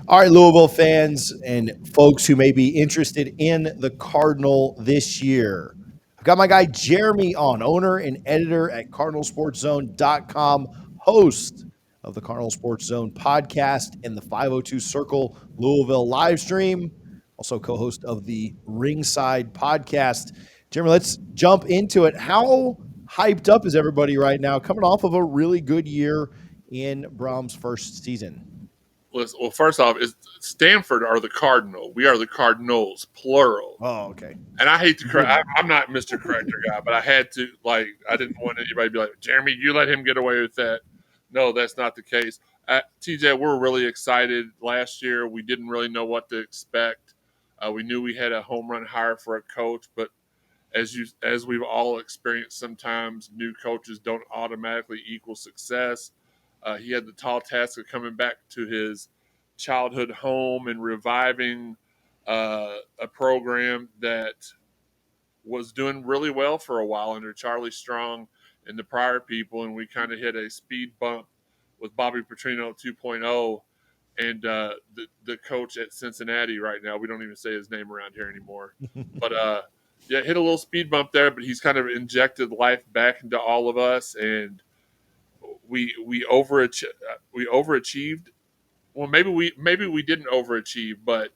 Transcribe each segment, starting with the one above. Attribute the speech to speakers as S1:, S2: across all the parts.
S1: All right, Louisville fans and folks who may be interested in the Cardinal this year. I've got my guy Jeremy on, owner and editor at CardinalSportsZone.com, host of the Cardinal Sports Zone podcast and the 502 Circle Louisville live stream, also co-host of the Ringside podcast. Jeremy, let's jump into it. How hyped up is everybody right now, coming off of a really good year in Brohm's first season?
S2: Well, first off, is Stanford are the Cardinal. We are the Cardinals, plural.
S1: Oh, okay.
S2: And I hate to correct. I'm not Mr. Corrector guy, but I had to. I didn't want anybody to be like, Jeremy, you let him get away with that. No, that's not the case. TJ, we're really excited. Last year, we didn't really know what to expect. We knew we had a home run hire for a coach, but as we've all experienced, sometimes new coaches don't automatically equal success. He had the tall task of coming back to his childhood home and reviving a program that was doing really well for a while under Charlie Strong and the prior people, and we kind of hit a speed bump with Bobby Petrino 2.0 and the coach at Cincinnati right now. We don't even say his name around here anymore, but yeah, hit a little speed bump there. But he's kind of injected life back into all of us, and we overachieved. Well, maybe we didn't overachieve, but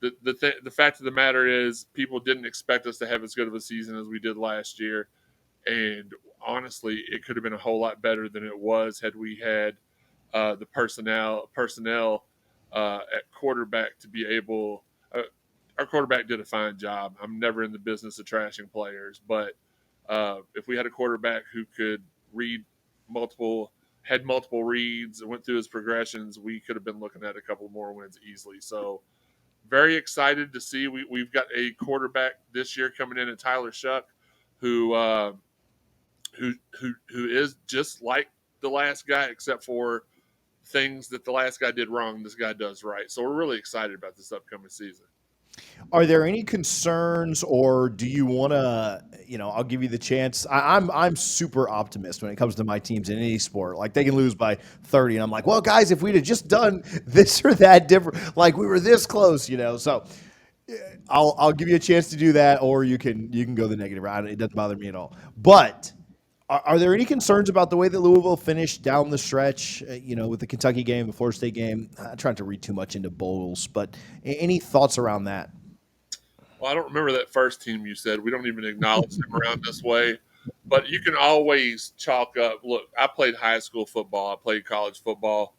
S2: the fact of the matter is people didn't expect us to have as good of a season as we did last year, and honestly, it could have been a whole lot better than it was had we had the personnel at quarterback to be able. Our quarterback did a fine job. I'm never in the business of trashing players, but if we had a quarterback who could read multiple had multiple reads and went through his progressions, we could have been looking at a couple more wins easily. So very excited to see we've got a quarterback this year coming in at Tyler Shuck, who who is just like the last guy, except for things that the last guy did wrong, this guy does right. So we're really excited about this upcoming season.
S1: Are there any concerns, or do you want to? I'll give you the chance. I'm super optimist when it comes to my teams in any sport. Like they can lose by 30, and I'm like, well, guys, if we'd have just done this or that different, like we were this close, So I'll give you a chance to do that, or you can go the negative route. It doesn't bother me at all. But are there any concerns about the way that Louisville finished down the stretch? With the Kentucky game, the Florida State game. I'm trying to read too much into bowls, but any thoughts around that?
S2: Well, I don't remember that first team you said. We don't even acknowledge them around this way. But you can always chalk up. Look, I played high school football. I played college football.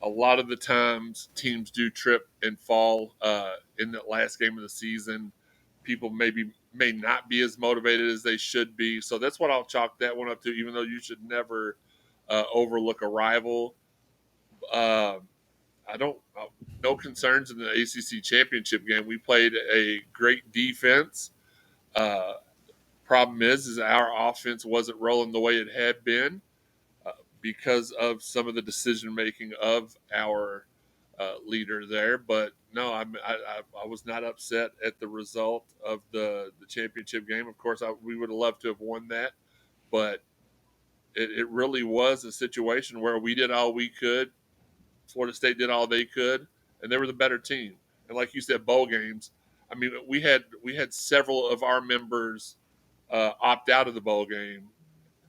S2: A lot of the times, teams do trip and fall in the last game of the season. People may not be as motivated as they should be. So that's what I'll chalk that one up to. Even though you should never overlook a rival. Uh, I don't no concerns in the ACC championship game. We played a great defense. Uh, Problem is our offense wasn't rolling the way it had been because of some of the decision making of our leader there. But no, I was not upset at the result of the championship game. Of course, we would have loved to have won that, but it really was a situation where we did all we could. Florida State did all they could, and they were the better team. And like you said, bowl games. I mean, we had several of our members opt out of the bowl game,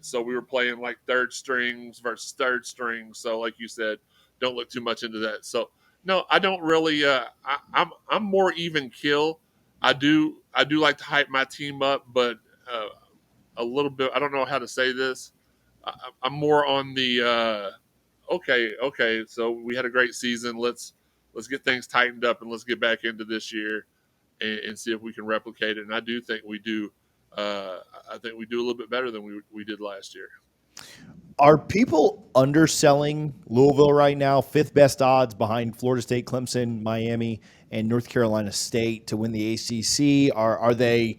S2: so we were playing like third strings versus third strings. So, like you said, don't look too much into that. So, no, I don't really. I'm more even kill. I do like to hype my team up, but a little bit. I don't know how to say this. I'm more on the okay. So we had a great season. Let's get things tightened up and let's get back into this year and see if we can replicate it. And I do think we do. I think we do a little bit better than we did last year.
S1: Are people underselling Louisville right now? Fifth best odds behind Florida State, Clemson, Miami, and North Carolina State to win the ACC. Are they,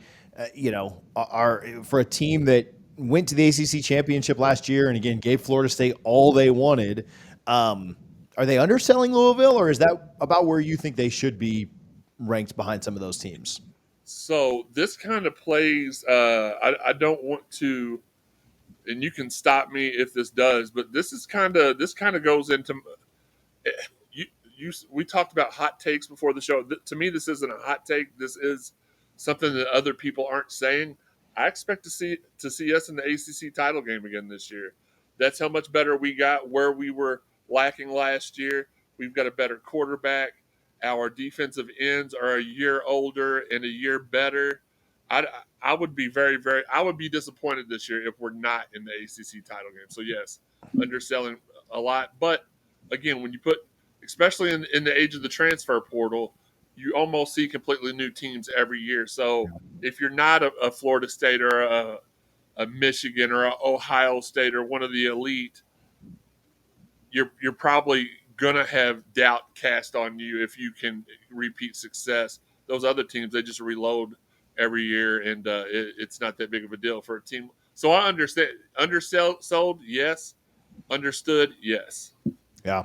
S1: are for a team that went to the ACC championship last year and again gave Florida State all they wanted? Are they underselling Louisville, or is that about where you think they should be ranked behind some of those teams?
S2: So this kind of plays. I don't want to, and you can stop me if this does, but this kind of goes into you. we talked about hot takes before the show. To me, this isn't a hot take. This is something that other people aren't saying. I expect to see us in the ACC title game again this year. That's how much better we got where we were lacking last year. We've got a better quarterback. Our defensive ends are a year older and a year better. I, I would be I would be disappointed this year if we're not in the ACC title game. So yes, underselling a lot, but again, when you put, especially in the age of the transfer portal, you almost see completely new teams every year. So if you're not a Florida State or a Michigan or a Ohio State or one of the elite, you're probably gonna have doubt cast on you if you can repeat success. Those other teams, they just reload every year, and it's not that big of a deal for a team. So I understand. Undersold, yes. Understood, yes.
S1: Yeah,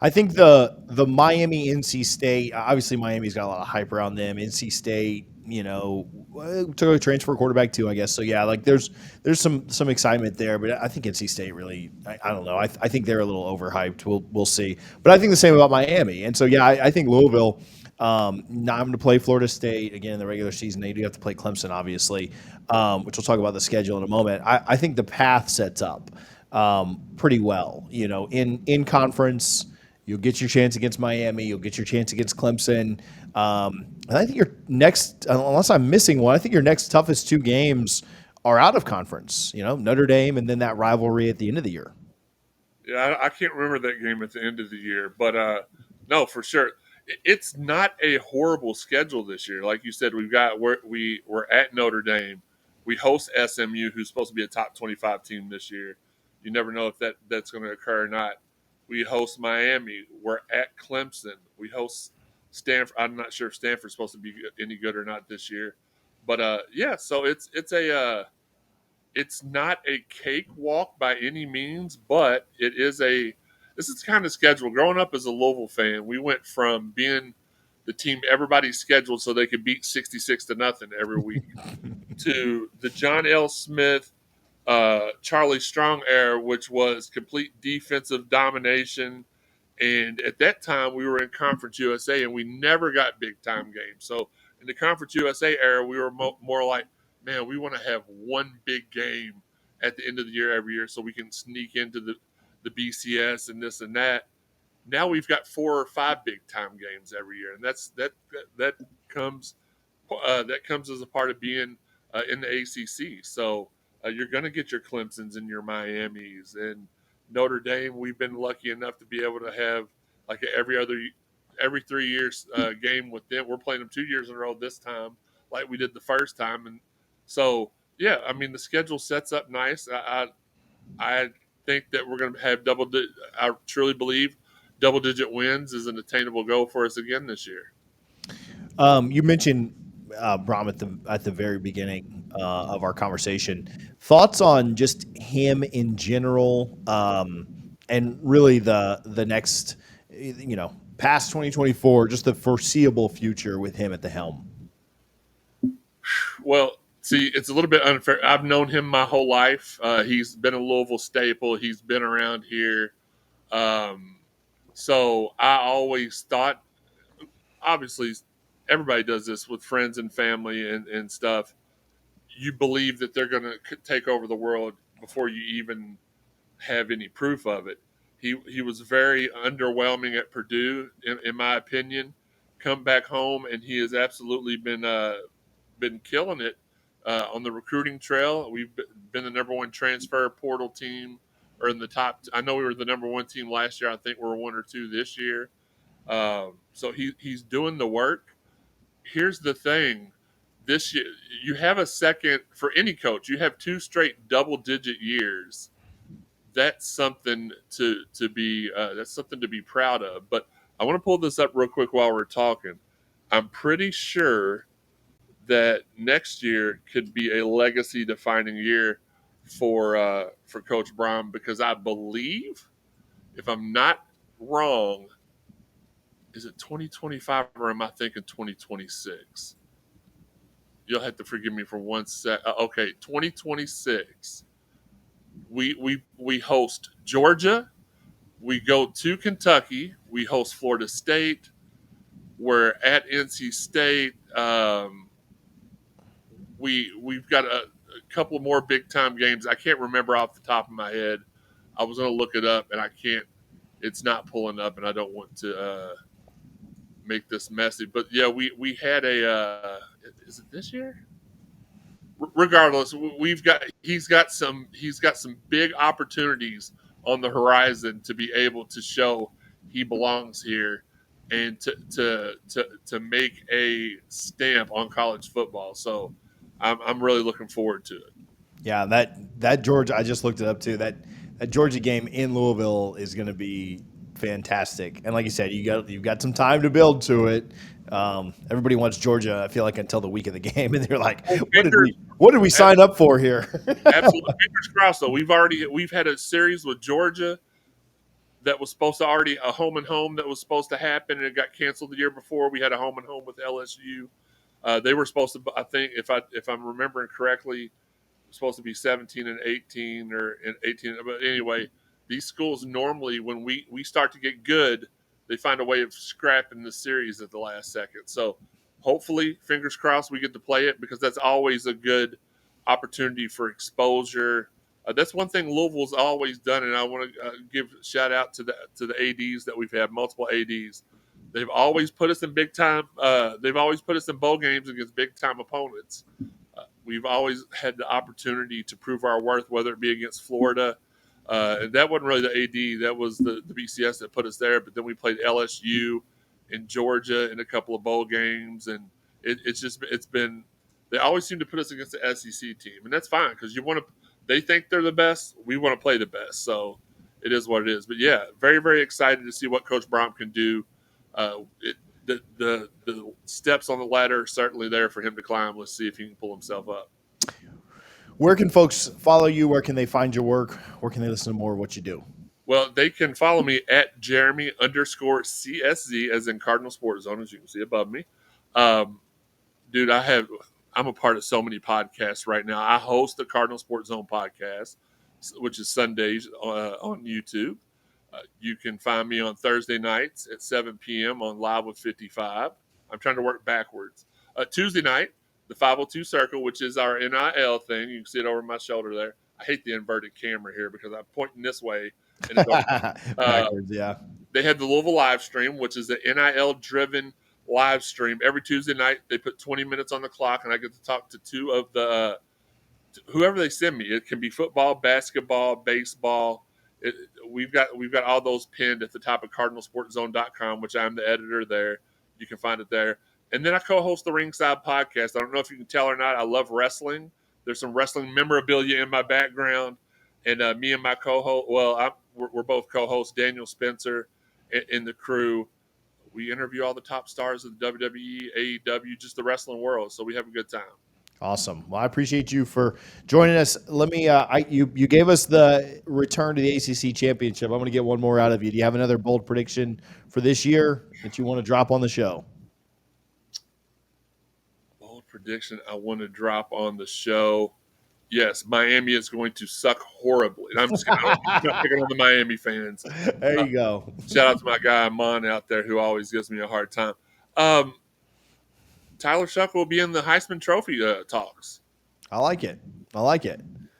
S1: I think the Miami NC State, obviously Miami's got a lot of hype around them. NC State, took a transfer quarterback too, I guess. So yeah, like there's some excitement there, but I think NC State really, I don't know. I think they're a little overhyped. We'll see. But I think the same about Miami. And so yeah, I think Louisville. Not having to play Florida State again in the regular season. They do have to play Clemson, obviously, which we'll talk about the schedule in a moment. I think the path sets up pretty well. In conference, you'll get your chance against Miami. You'll get your chance against Clemson. And I think your next, unless I'm missing one, I think your next toughest two games are out of conference. Notre Dame, and then that rivalry at the end of the year.
S2: Yeah, I can't remember that game at the end of the year, but no, for sure, it's not a horrible schedule this year. Like you said, we're at Notre Dame. We host SMU, who's supposed to be a top 25 team this year. You never know if that's going to occur or not. We host Miami. We're at Clemson. We host Stanford. I'm not sure if Stanford's supposed to be any good or not this year, but yeah. So it's not a cakewalk by any means, but this is kind of schedule. Growing up as a Louisville fan, we went from being the team everybody scheduled so they could beat 66 to nothing every week to the John L. Smith, Charlie Strong era, which was complete defensive domination. And at that time, we were in Conference USA, and we never got big time games. So in the Conference USA era, we were more like, man, we want to have one big game at the end of the year every year, so we can sneak into the BCS and this and that. Now we've got 4 or 5 big time games every year, and that comes that comes as a part of being in the ACC. So you're going to get your Clemsons and your Miamis and Notre Dame. We've been lucky enough to be able to have like every 3 years game with them. We're playing them 2 years in a row this time, like we did the first time, and so yeah, I mean the schedule sets up nice. I think that we're going to have I truly believe double-digit wins is an attainable goal for us again this year.
S1: You mentioned Brohm at the very beginning of our conversation. Thoughts on just him in general, and really the next, past 2024, just the foreseeable future with him at the helm.
S2: Well, see, it's a little bit unfair. I've known him my whole life. He's been a Louisville staple. He's been around here. Um, so I always thought, obviously, everybody does this with friends and family and stuff. You believe that they're going to take over the world before you even have any proof of it. He was very underwhelming at Purdue, in my opinion. Come back home, and he has absolutely been killing it on the recruiting trail. We've been the number one transfer portal team, or in the top. I know we were the number one team last year. I think we're 1 or 2 this year. So he's doing the work. Here's the thing: this year you have a second for any coach. You have 2 straight double-digit years. That's something to be proud of. But I want to pull this up real quick while we're talking. I'm pretty sure that next year could be a legacy defining year for Coach Brohm, because I believe, if I'm not wrong, is it 2025 or am I thinking 2026? You'll have to forgive me for 1 sec. Okay, 2026. We host Georgia, We go to Kentucky. We host Florida State. We're at NC State. We've got a couple more big time games. I can't remember off the top of my head. I was going to look it up, and I can't. It's not pulling up, and I don't want to make this messy. But yeah, we had a. Is it this year? Regardless, he's got some big opportunities on the horizon to be able to show he belongs here and to make a stamp on college football. So I'm really looking forward to it.
S1: Yeah, that Georgia, I just looked it up too. That Georgia game in Louisville is going to be fantastic. And like you said, you've got some time to build to it. Everybody wants Georgia, I feel like, until the week of the game, and they're like, "What did we sign up for here?"
S2: Absolutely, fingers crossed. Though we've had a series with Georgia that was supposed to already a home and home that was supposed to happen, and it got canceled the year before. We had a home and home with LSU. They were supposed to, I think, if I'm remembering correctly, supposed to be 17 and 18 or 18. But anyway, these schools normally, when we start to get good, they find a way of scrapping the series at the last second. So hopefully, fingers crossed, we get to play it because that's always a good opportunity for exposure. That's one thing Louisville's always done, and I want to give a shout out to the ads that we've had, multiple ads. They've always put us in big time. They've always put us in bowl games against big time opponents. We've always had the opportunity to prove our worth, whether it be against Florida. And that wasn't really the AD. That was the BCS that put us there. But then we played LSU in Georgia in a couple of bowl games. And it's been – they always seem to put us against the SEC team. And that's fine because they think they're the best. We want to play the best. So it is what it is. But, yeah, very, very excited to see what Coach Brohm can do. The steps on the ladder are certainly there for him to climb. Let's see if he can pull himself up.
S1: Where can folks follow you? Where can they find your work? Where can they listen to more of what you do?
S2: Well, they can follow me at Jeremy_CSZ, as in Cardinal Sports Zone, as you can see above me. Dude, I'm a part of so many podcasts right now. I host the Cardinal Sports Zone podcast, which is Sundays on YouTube. You can find me on Thursday nights at 7 p.m. on Live with 55. I'm trying to work backwards. Tuesday night, the 502 Circle, which is our NIL thing. You can see it over my shoulder there. I hate the inverted camera here because I'm pointing this way. And
S1: backwards, yeah.
S2: They had the Louisville live stream, which is an NIL-driven live stream. Every Tuesday night, they put 20 minutes on the clock, and I get to talk to two of the whoever they send me. It can be football, basketball, baseball. We've got all those pinned at the top of cardinalsportzone.com, which I'm the editor there. You can find it there. And then I co-host the Ringside Podcast. I don't know if you can tell or not. I love wrestling. There's some wrestling memorabilia in my background. And me and my co-host, we're both co-hosts, Daniel Spencer in the crew. We interview all the top stars of the WWE, AEW, just the wrestling world. So we have a good time.
S1: Awesome. Well, I appreciate you for joining us. Let me. You gave us the return to the ACC championship. I'm going to get one more out of you. Do you have another bold prediction for this year that you want to drop on the show?
S2: Bold prediction I want to drop on the show. Yes, Miami is going to suck horribly. And I'm just not picking on the Miami fans.
S1: There you go.
S2: Shout out to my guy Amon out there who always gives me a hard time. Tyler Shuck will be in the Heisman Trophy talks.
S1: I like it.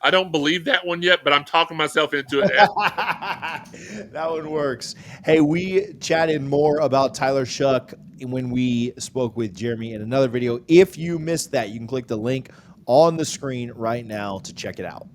S2: I don't believe that one yet, but I'm talking myself into it.
S1: That one works. Hey, we chatted more about Tyler Shuck when we spoke with Jeremy in another video. If you missed that, you can click the link on the screen right now to check it out.